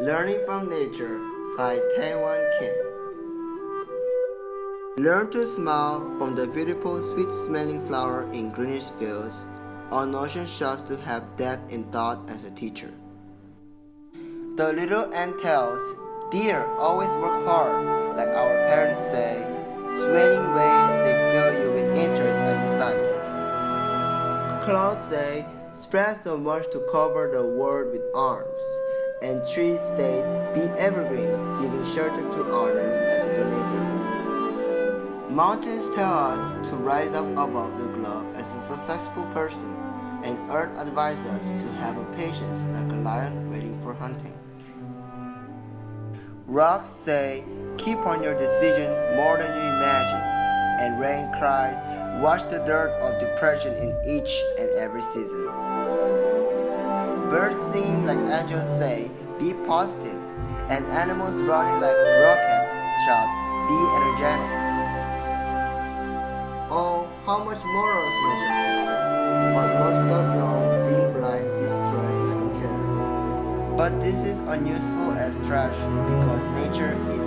Learning from Nature by Taewan Kim. Learn to smile from the beautiful sweet-smelling flower in greenish fields. Our notion shows to have depth in thought as a teacher. The little ant tells, "Dear, always work hard," like our parents say. Swaying waves they fill you with interest as a scientist. Clouds say, "Spread so much to cover the world with arms." And trees state, "Be evergreen, giving shelter to others as a donator." Mountains tell us to rise up above the globe as a successful person, and earth advises us to have a patience like a lion waiting for hunting. Rocks say, "Keep on your decision more than you imagine," and rain cries, "Wash the dirt of depression in each and every season." Birds singing like angels say, "Be positive," and animals running like rockets shout, "Be energetic." Oh, how much morals nature tells, but most don't know being blind destroys like a killer. But this is unuseful as trash because nature is